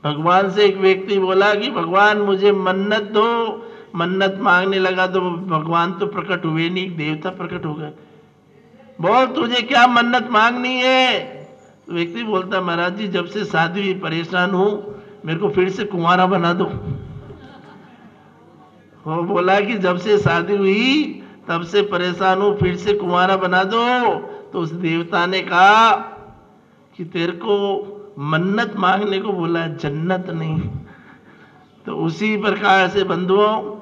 भगवान से एक व्यक्ति बोला कि भगवान मुझे मन्नत दो। मन्नत मांगने लगा तो भगवान तो प्रकट हुए नहीं, देवता प्रकट हो गए। बोल तुझे क्या मन्नत मांगनी है? तो व्यक्ति बोलता महाराज जी जब से शादी हुई परेशान हूं, मेरे को फिर से कुंवारा बना दो। वो बोला कि जब से शादी हुई तब से परेशान हूं, फिर से कुंवारा बना दो। तो उस देवता ने कहा कि तेरे को मन्नत मांगने को बोला, जन्नत नहीं। तो उसी प्रकार से बंधुओं,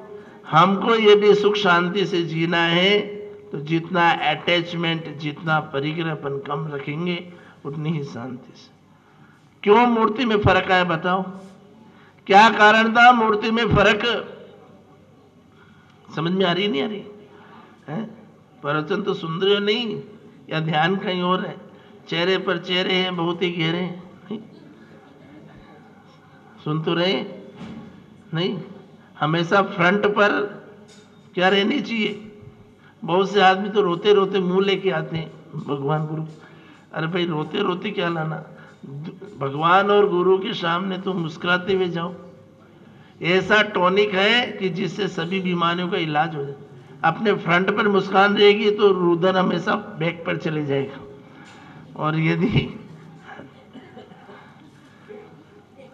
हमको ये भी सुख शांति से जीना है तो जितना अटैचमेंट, जितना परिग्रहपन कम रखेंगे उतनी ही शांति से। क्यों मूर्ति में फर्क आया बताओ? क्या कारण था मूर्ति में फर्क? समझ में आ रही नहीं आ रही है? प्रवचन तो सुन रहे हो नहीं, या ध्यान कहीं और है? चेहरे पर चेहरे हैं बहुत ही गहरे, सुन तो रहे नहीं? हमेशा फ्रंट पर क्या रहनी चाहिए? बहुत से आदमी तो रोते रोते मुंह लेके आते हैं भगवान गुरु। अरे भाई रोते रोते क्या लाना, भगवान और गुरु के सामने तो मुस्कुराते हुए जाओ। ऐसा टॉनिक है कि जिससे सभी बीमारियों का इलाज हो जाए। अपने फ्रंट पर मुस्कान रहेगी तो रुदन हमेशा बैक पर चले जाएगा। और यदि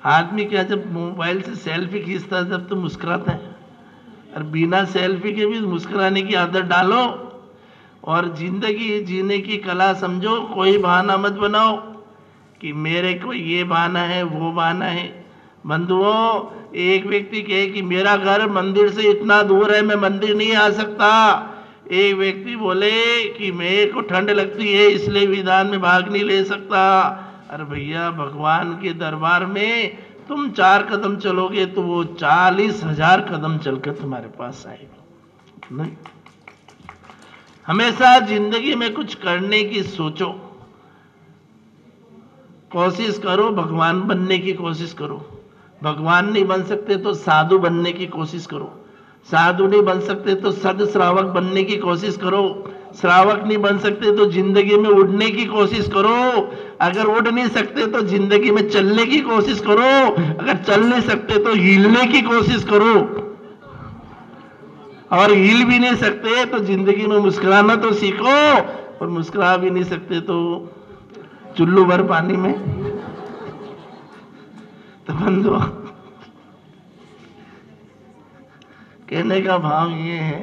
आदमी क्या जब मोबाइल से सेल्फी खींचता है तब तो मुस्कुराता है, और बिना सेल्फी के भी मुस्कुराने की आदत डालो और जिंदगी जीने की कला समझो। कोई बहाना मत बनाओ कि मेरे को ये बहाना है वो बहाना है। बंधुओं, एक व्यक्ति कहे कि मेरा घर मंदिर से इतना दूर है, मैं मंदिर नहीं आ सकता। एक व्यक्ति बोले कि मेरे को ठंड लगती है इसलिए विधान में भाग नहीं ले सकता। अरे भैया, भगवान के दरबार में तुम 4 कदम चलोगे तो वो 40,000 कदम चलकर तुम्हारे पास आएगा। नहीं, हमेशा जिंदगी में कुछ करने की सोचो, कोशिश करो, भगवान बनने की कोशिश करो। भगवान नहीं बन सकते तो साधु बनने की कोशिश करो। साधु नहीं बन सकते तो सद श्रावक बनने की कोशिश करो। श्रावक नहीं बन सकते तो जिंदगी में उड़ने की कोशिश करो। अगर उड़ नहीं सकते तो जिंदगी में चलने की कोशिश करो। अगर चल नहीं सकते तो हिलने की कोशिश करो। और हिल भी नहीं सकते तो जिंदगी में मुस्कुराना तो सीखो। और मुस्कुरा भी नहीं सकते तो चुल्लू भर पानी में। तो बंधु, कहने का भाव ये है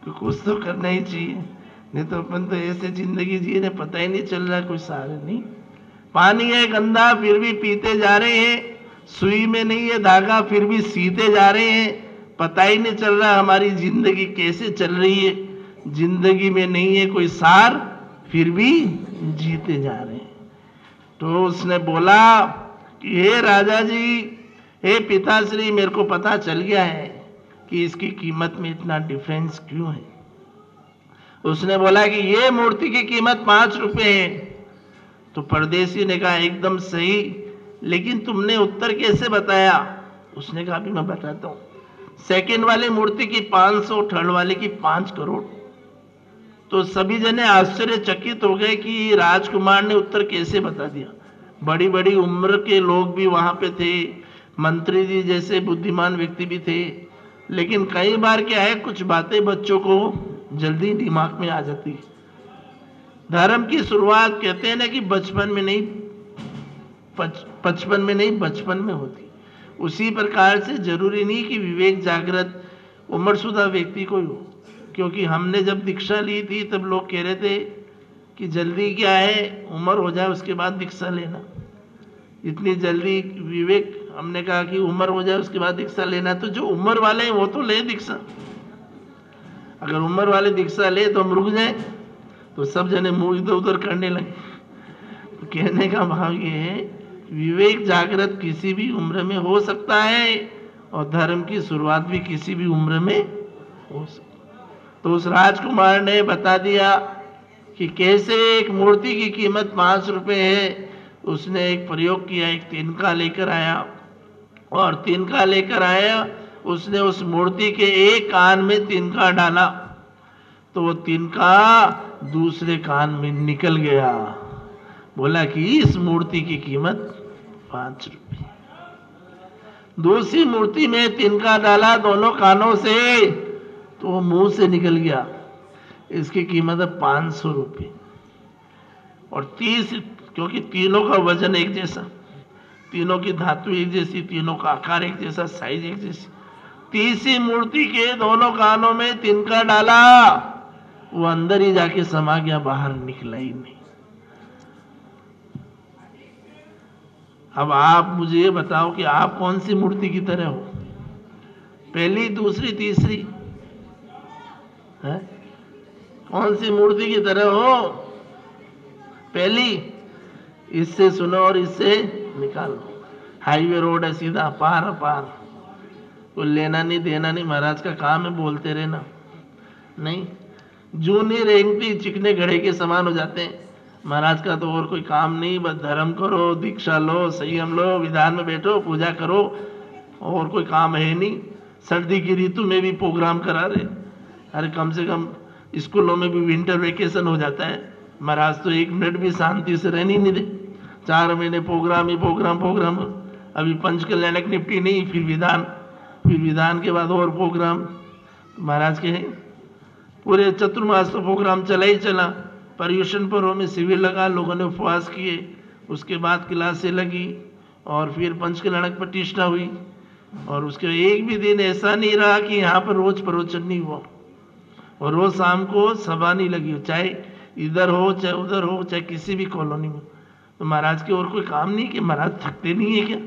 कि कुछ तो करना ही चाहिए, नहीं तो अपन तो ऐसे जिंदगी जी रहे, पता ही नहीं चल रहा कोई सहारा नहीं। पानी है गंदा फिर भी पीते जा रहे हैं, सुई में नहीं है धागा फिर भी सीते जा रहे हैं। पता ही नहीं चल रहा हमारी जिंदगी कैसे चल रही है। जिंदगी में नहीं है कोई सार फिर भी जीते जा रहे हैं। तो उसने बोला कि हे राजा जी, हे पिताश्री, मेरे को पता चल गया है कि इसकी कीमत में इतना डिफरेंस क्यों है। उसने बोला कि ये मूर्ति की कीमत 5 रुपए है। तो परदेसी ने कहा एकदम सही, लेकिन तुमने उत्तर कैसे बताया? उसने कहा भी मैं बताता हूं। सेकंड वाली मूर्ति की 500, थर्ड वाले की 5 करोड़। तो सभी जने आश्चर्यचकित हो गए कि राजकुमार ने उत्तर कैसे बता दिया। बड़ी बड़ी उम्र के लोग भी वहां पे थे, मंत्री जी जैसे बुद्धिमान व्यक्ति भी थे। लेकिन कई बार क्या है, कुछ बातें बच्चों को जल्दी दिमाग में आ जाती। धर्म की शुरुआत कहते हैं ना कि बचपन में नहीं, 55 में नहीं, बचपन में होती। उसी प्रकार से जरूरी नहीं कि विवेक जागृत उम्रशुदा व्यक्ति को हो। क्योंकि हमने जब दीक्षा ली थी तब लोग कह रहे थे कि जल्दी क्या है, उम्र हो जाए उसके बाद दीक्षा लेना। इतनी जल्दी विवेक, हमने कहा कि उम्र हो जाए उसके बाद दीक्षा लेना। तो जो उम्र वाले हैं वो तो ले दीक्षा। अगर उम्र वाले दीक्षा ले तो हम रुक जाए, तो सब जने मुंह इधर उधर करने लगे। तो कहने का भाव ये है, विवेक जागृत किसी भी उम्र में हो सकता है और धर्म की शुरुआत भी किसी भी उम्र में हो सकती। तो उस राजकुमार ने बता दिया कि कैसे एक मूर्ति की कीमत 5 रुपए है। उसने एक प्रयोग किया, एक तिनका लेकर आया, और तिनका लेकर आया, उसने उस मूर्ति के एक कान में तिनका डाला तो वो तिनका दूसरे कान में निकल गया। बोला कि इस मूर्ति की कीमत 5 रुपए। दूसरी मूर्ति में तिनका डाला दोनों कानों से, तो वो मुंह से निकल गया। इसकी कीमत है 500 रुपये। और 30, क्योंकि तीनों का वजन एक जैसा, तीनों की धातु एक जैसी, तीनों का आकार एक जैसा, साइज एक जैसी। तीसरी मूर्ति के दोनों कानों में तिनका डाला, वो अंदर ही जाके समा गया, बाहर निकला ही नहीं। अब आप मुझे ये बताओ कि आप कौन सी मूर्ति की तरह हो, पहली, दूसरी, तीसरी है? कौन सी मूर्ति की तरह हो? पहली, इससे सुनो और इससे निकालो। हाईवे रोड है, सीधा पार पार, कोई लेना नहीं देना नहीं, महाराज का काम है बोलते रहना। नहीं, जू नहीं रेंगती, चिकने घड़े के समान हो जाते हैं। महाराज का तो और कोई काम नहीं, बस धर्म करो, दीक्षा लो, संयम लो, विधान में बैठो, पूजा करो, और कोई काम है नहीं। सर्दी की ऋतु में भी प्रोग्राम करा रहे, अरे कम से कम स्कूलों में भी विंटर वेकेशन हो जाता है। महाराज तो 1 मिनट भी शांति से रहने नहीं दे, 4 महीने प्रोग्राम ही प्रोग्राम प्रोग्राम। अभी पंचकल्याणक निपटी नहीं, फिर विधान के बाद और प्रोग्राम। महाराज के पूरे चतुर्मास तो प्रोग्राम चला ही चला। पर्यूषण पर्व में शिविर लगा, लोगों ने उपवास किए, उसके बाद क्लासें लगी, और फिर पंचकल्याणक प्रतिष्ठा हुई। और उसके एक भी दिन ऐसा नहीं रहा कि यहाँ पर रोज प्रवचन नहीं हुआ, और रोज शाम को सभा नहीं लगी हो, चाहे इधर हो चाहे उधर हो, चाहे किसी भी कॉलोनी में। तो महाराज के और कोई काम नहीं कि महाराज थकते नहीं है क्या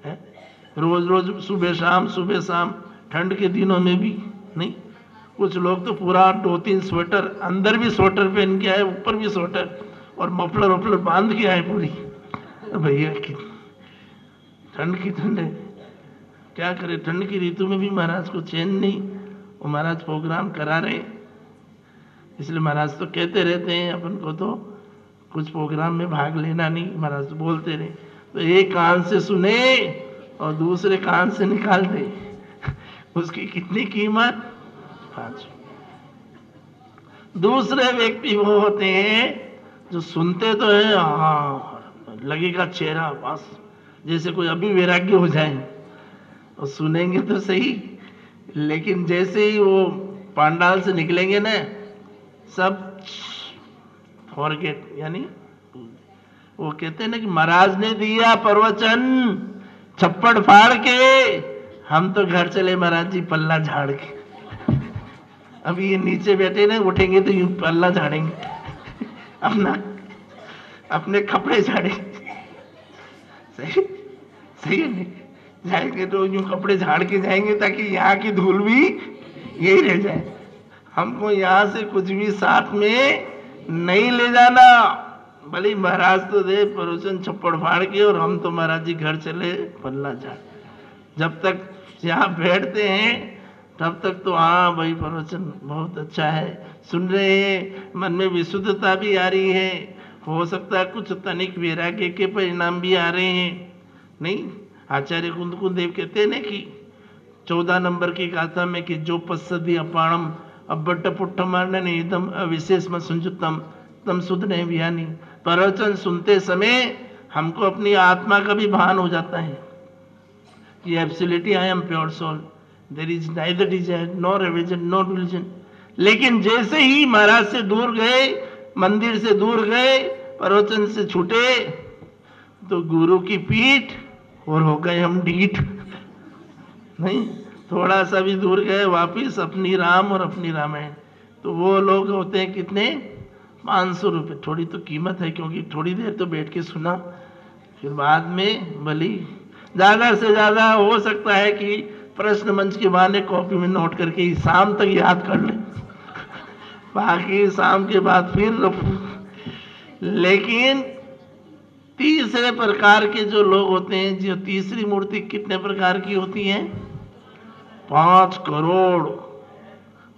है? रोज रोज सुबह शाम, ठंड के दिनों में भी नहीं। कुछ लोग तो पूरा 2-3 स्वेटर, अंदर भी स्वेटर पहन के आए, ऊपर भी स्वेटर, और मफलर वफलर बांध के आए पूरी। भैया ठंड की ठंड है, क्या करे? ठंड की ऋतु में भी महाराज को चैन नहीं, वो महाराज प्रोग्राम करा रहे। इसलिए महाराज तो कहते रहते हैं अपन को तो कुछ प्रोग्राम में भाग लेना नहीं, महाराज तो बोलते रहे। तो एक कान से सुने और दूसरे कान से निकाल दे, उसकी कितनी कीमत? 5। दूसरे व्यक्ति वो होते हैं जो सुनते तो है, हाँ लगेगा चेहरा बस जैसे कोई अभी वैराग्य हो जाए, और सुनेंगे तो सही, लेकिन जैसे ही वो पांडाल से निकलेंगे ना, सब फॉरगेट। यानी वो कहते हैं ना कि महाराज ने दिया प्रवचन छप्पड़ फाड़ के, हम तो घर चले महाराज जी पल्ला झाड़ के। अभी ये नीचे बैठे ना, उठेंगे तो यूं पल्ला झाड़ेंगे, अपने कपड़े झाड़ेंगे। सही है नहीं? जाएंगे तो यूं कपड़े झाड़ के जाएंगे, ताकि यहाँ की धूल भी यही रह जाए। हमको यहाँ से कुछ भी साथ में नहीं ले जाना। भले महाराज तो दे प्रवचन छप्पड़ फाड़ के, और हम तो महाराज जी घर चले पल्ला झाड़। जब तक यहाँ बैठते हैं तब तक तो हाँ भाई प्रवचन बहुत अच्छा है, सुन रहे हैं, मन में विशुद्धता भी आ रही है, हो सकता है कुछ तनिक वैराग्य के परिणाम भी आ रहे हैं। नहीं, आचार्य कुंदकुंदेव कहते हैं ना कि 14 नंबर की गाथा में कि जो पश्यति अपाणम अब्बट पुट्ठ मारने निधम अविशेष में संजुतम तम सुध नहीं बियानी। प्रवचन सुनते समय हमको अपनी आत्मा का भी भान हो जाता है कि absolutely I am pure soul, there is neither desire no revision no delusion. लेकिन जैसे ही महाराज से दूर गए, मंदिर से दूर गए, प्रवचन से छूटे, तो गुरु की पीठ और हो गए हम ढीठ। नहीं, थोड़ा सा भी दूर गए, वापिस अपनी राम और अपनी रामायण। तो वो लोग होते हैं कितने? 500 रुपये। थोड़ी तो कीमत है, क्योंकि थोड़ी देर तो बैठ के सुना, फिर बाद में भली ज्यादा से ज्यादा हो सकता है कि प्रश्न मंच के बहाने कॉपी में नोट करके शाम तक याद कर ले, बाकी शाम के बाद फिर। लेकिन तीसरे प्रकार के जो लोग होते हैं, जो तीसरी मूर्ति कितने प्रकार की होती है? 5 करोड़।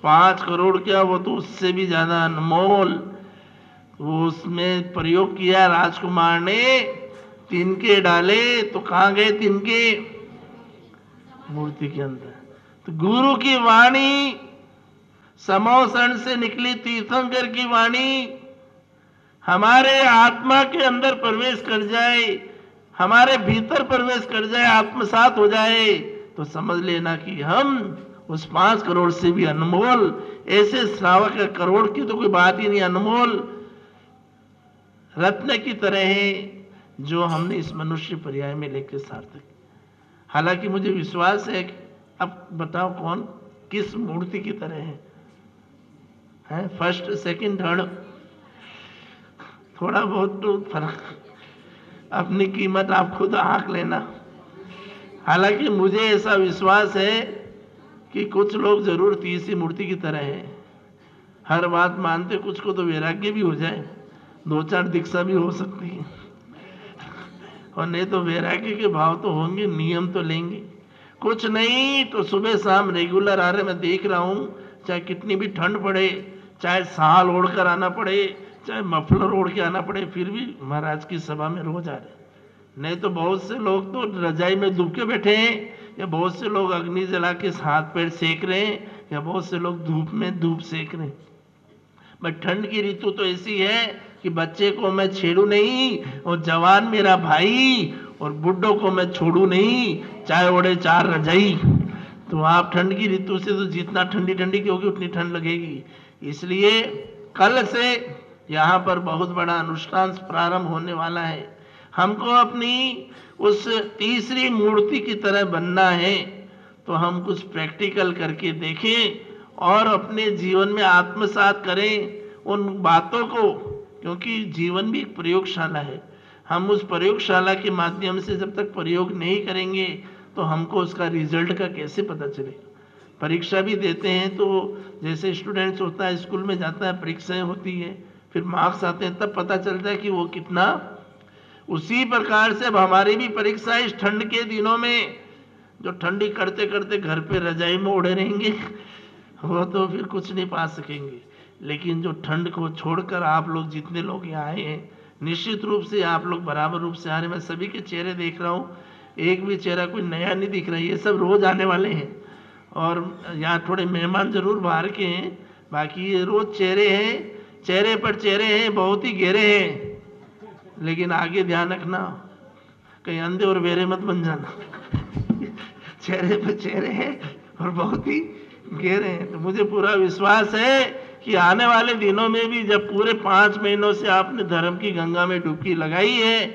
5 करोड़ क्या, वो तो उससे भी ज्यादा अनमोल। वो उसमें प्रयोग किया राजकुमार ने, तिनके डाले, तो कहाँ गए तिनके? मूर्ति के अंदर। तो गुरु की वाणी, समोसण से निकली तीर्थंकर की वाणी हमारे आत्मा के अंदर प्रवेश कर जाए, हमारे भीतर प्रवेश कर जाए, आत्मसात हो जाए, तो समझ लेना कि हम उस 5 करोड़ से भी अनमोल, ऐसे श्रावक करोड़ की तो कोई बात ही नहीं, अनमोल रत्न की तरह है जो हमने इस मनुष्य पर्याय में लेकर सार्थक। हालांकि मुझे विश्वास है कि अब बताओ कौन किस मूर्ति की तरह है? फर्स्ट, सेकंड, थर्ड, थोड़ा बहुत तो फर्क, अपनी कीमत आप खुद आंक लेना। हालांकि मुझे ऐसा विश्वास है कि कुछ लोग जरूर तीसरी मूर्ति की तरह हैं, हर बात मानते, कुछ को तो वैराग्य भी हो जाए, 2-4 दीक्षा भी हो सकती है, और नहीं तो वैराग्य के भाव तो होंगे, नियम तो लेंगे। कुछ नहीं तो सुबह शाम रेगुलर आ रहे, मैं देख रहा हूं, चाहे कितनी भी ठंड पड़े, चाहे साल ओढ़ कर आना पड़े, चाहे मफलर ओढ़ के आना पड़े, फिर भी महाराज की सभा में रोज आ रहे। नहीं तो बहुत से लोग तो रजाई में डूब के बैठे हैं, या बहुत से लोग अग्नि जला के हाथ पैर सेक रहे हैं, या बहुत से लोग धूप में धूप सेक रहे हैं। बट ठंड की ऋतु तो ऐसी है कि बच्चे को मैं छेड़ू नहीं, और जवान मेरा भाई, और बुड्ढों को मैं छोड़ू नहीं, चाहे ओढ़े 4 रजाई। तो आप ठंड की ऋतु से तो जितना ठंडी ठंडी की होगी उतनी ठंड लगेगी। इसलिए कल से यहाँ पर बहुत बड़ा अनुष्ठान प्रारंभ होने वाला है। हमको अपनी उस तीसरी मूर्ति की तरह बनना है, तो हम कुछ प्रैक्टिकल करके देखें और अपने जीवन में आत्मसात करें उन बातों को, क्योंकि जीवन भी एक प्रयोगशाला है। हम उस प्रयोगशाला के माध्यम से जब तक प्रयोग नहीं करेंगे तो हमको उसका रिजल्ट का कैसे पता चलेगा। परीक्षा भी देते हैं तो जैसे स्टूडेंट्स होता है, स्कूल में जाता है, परीक्षाएं होती है, फिर मार्क्स आते हैं, तब पता चलता है कि वो कितना। उसी प्रकार से अब हमारी भी परीक्षा इस ठंड के दिनों में, जो ठंडी करते करते घर पे रजाई में ओढ़े रहेंगे, वो तो फिर कुछ नहीं पा सकेंगे। लेकिन जो ठंड को छोड़कर आप लोग जितने लोग यहाँ आए हैं, निश्चित रूप से आप लोग बराबर रूप से आ रहे हैं। मैं सभी के चेहरे देख रहा हूँ, एक भी चेहरा कोई नया नहीं दिख रहा है, ये सब रोज आने वाले हैं। और यहाँ थोड़े मेहमान जरूर बाहर के हैं, बाकी ये रोज चेहरे हैं, चेहरे पर चेहरे हैं, बहुत ही गहरे हैं। लेकिन आगे ध्यान रखना, कहीं अंधे और बेरे मत बन जाना। चेहरे पर चेहरे हैं और बहुत ही गहरे हैं। तो मुझे पूरा विश्वास है कि आने वाले दिनों में भी, जब पूरे 5 महीनों से आपने धर्म की गंगा में डुबकी लगाई है,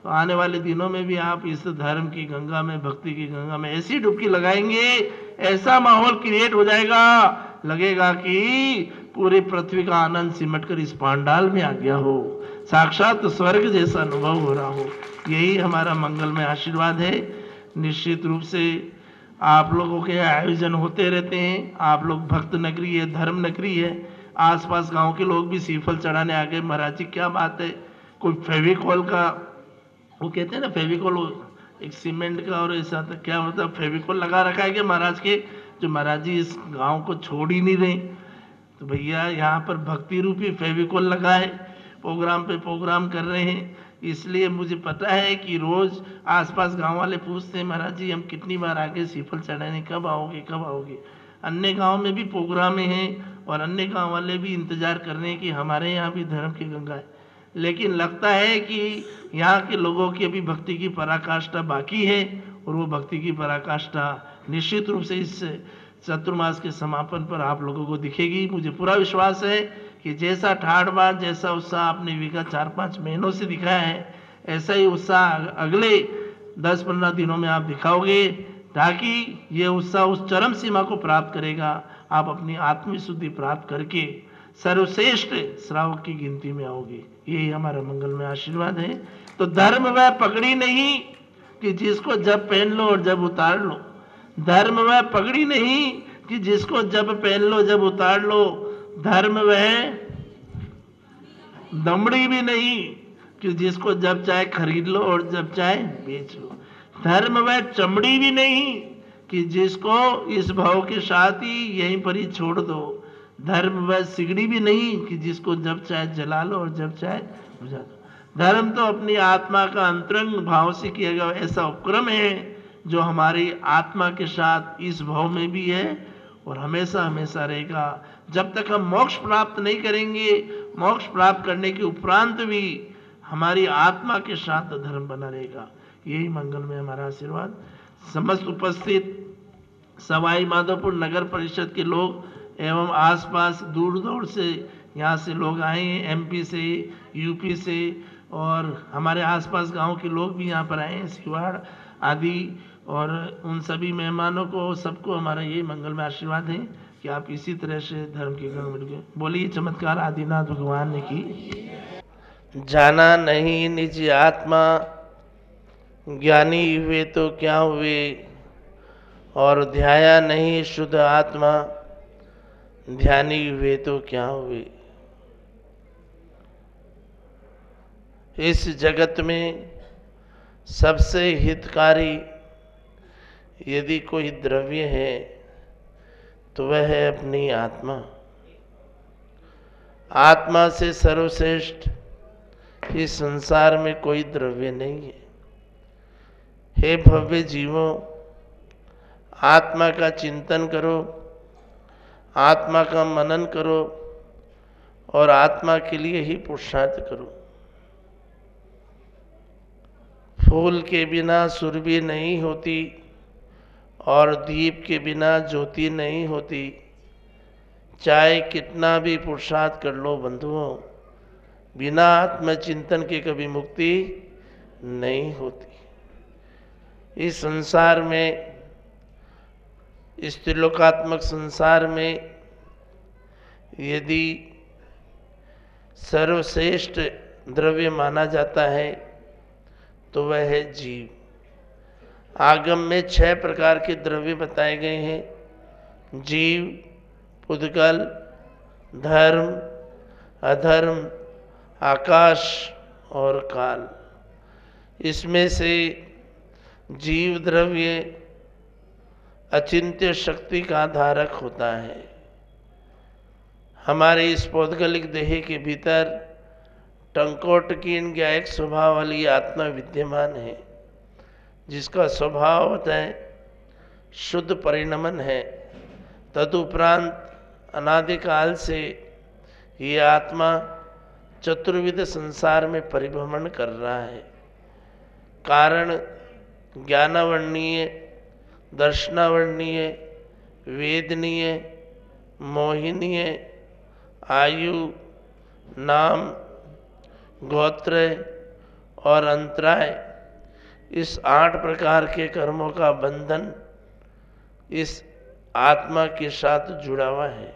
तो आने वाले दिनों में भी आप इस धर्म की गंगा में, भक्ति की गंगा में ऐसी डुबकी लगाएंगे, ऐसा माहौल क्रिएट हो जाएगा, लगेगा कि पूरी पृथ्वी का आनंद सिमट कर इस पांडाल में आ गया हो, साक्षात स्वर्ग जैसा अनुभव हो रहा हो। यही हमारा मंगलमय आशीर्वाद है। निश्चित रूप से आप लोगों के आयोजन होते रहते हैं। आप लोग भक्त नगरी है, धर्म नगरी है। आसपास गांव के लोग भी सीफल चढ़ाने आ गए। महाराज जी क्या बात है, कोई फेविकॉल का, वो कहते हैं ना फेविकॉल, एक सीमेंट का और ऐसा था, क्या होता है, फेविकॉल लगा रखा है कि महाराज के, जो महाराज जी इस गांव को छोड़ ही नहीं रहे। तो भैया यहाँ पर भक्ति रूपी फेविकॉल लगा है, प्रोग्राम पे प्रोग्राम कर रहे हैं। इसलिए मुझे पता है कि रोज आसपास गांव वाले पूछते हैं, महाराज जी हम कितनी बार आगे सीफल चढ़ाने, कब आओगे कब आओगे। अन्य गांव में भी प्रोग्राम हैं और अन्य गांव वाले भी इंतजार कर रहे हैं कि हमारे यहाँ भी धर्म की गंगा है। लेकिन लगता है कि यहाँ के लोगों की अभी भक्ति की पराकाष्ठा बाकी है, और वो भक्ति की पराकाष्ठा निश्चित रूप से इस चतुर्मास के समापन पर आप लोगों को दिखेगी। मुझे पूरा विश्वास है कि जैसा ठाठ बाट, जैसा उत्साह आपने विगत 4-5 महीनों से दिखाया है, ऐसा ही उत्साह अगले 10-15 दिनों में आप दिखाओगे, ताकि ये उत्साह उस चरम सीमा को प्राप्त करेगा। आप अपनी आत्मशुद्धि प्राप्त करके सर्वश्रेष्ठ श्रावक की गिनती में आओगे। यही हमारा मंगलमय आशीर्वाद है। तो धर्म वह पगड़ी नहीं कि जिसको जब पहन लो और जब उतार लो। धर्म वह पगड़ी नहीं कि जिसको जब पहन लो जब उतार लो। धर्म वह दमड़ी भी नहीं कि जिसको जब चाहे खरीद लो और जब चाहे बेच लो। धर्म वह चमड़ी भी नहीं कि जिसको इस भाव के साथ ही यहीं पर ही छोड़ दो। धर्म वह सिगड़ी भी नहीं कि जिसको जब चाहे जला लो और जब चाहे बुझा दो। धर्म तो अपनी आत्मा का अंतरंग भाव से किया गया ऐसा उपक्रम है जो हमारी आत्मा के साथ इस भाव में भी है और हमेशा हमेशा रहेगा। जब तक हम मोक्ष प्राप्त नहीं करेंगे, मोक्ष प्राप्त करने के उपरांत भी हमारी आत्मा के साथ धर्म बना रहेगा। यही मंगल में हमारा आशीर्वाद। समस्त उपस्थित सवाई माधोपुर नगर परिषद के लोग एवं आसपास दूर दूर से यहाँ से लोग आए हैं, एमपी से, यूपी से, और हमारे आसपास गांव के लोग भी यहाँ पर आए हैं, सिवाड़ आदि, और उन सभी मेहमानों को सबको हमारा ये मंगल में आशीर्वाद है कि आप इसी तरह से धर्म के गण मिल गए। बोलिए चमत्कार आदिनाथ भगवान ने की। जाना नहीं निज आत्मा, ज्ञानी हुए तो क्या हुए, और ध्याया नहीं शुद्ध आत्मा, ध्यानी हुए तो क्या हुए। इस जगत में सबसे हितकारी यदि कोई द्रव्य है तो वह है अपनी आत्मा। आत्मा से सर्वश्रेष्ठ इस संसार में कोई द्रव्य नहीं है। हे भव्य जीवों, आत्मा का चिंतन करो, आत्मा का मनन करो और आत्मा के लिए ही पुरुषार्थ करो। फूल के बिना सुरभि नहीं होती और दीप के बिना ज्योति नहीं होती। चाहे कितना भी पुरुषार्थ कर लो बंधुओं, बिना आत्मचिंतन के कभी मुक्ति नहीं होती। इस संसार में, इस त्रिलोकात्मक संसार में यदि सर्वश्रेष्ठ द्रव्य माना जाता है तो वह है जीव। आगम में 6 प्रकार के द्रव्य बताए गए हैं: जीव, पुद्गल, धर्म, अधर्म, आकाश और काल। इसमें से जीव द्रव्य अचिंत्य शक्ति का धारक होता है। हमारे इस पौद्गलिक देह के भीतर टंकोटकीन ज्ञायक स्वभाव वाली आत्मा विद्यमान है, जिसका स्वभाव होता है शुद्ध परिणमन है। तदुपरांत अनादिकाल से ये आत्मा चतुर्विध संसार में परिभ्रमण कर रहा है। कारण ज्ञानावर्णीय, दर्शनावर्णीय, वेदनीय, मोहिनीय, आयु, नाम, गोत्र और अंतराय, इस 8 प्रकार के कर्मों का बंधन इस आत्मा के साथ जुड़ा हुआ है।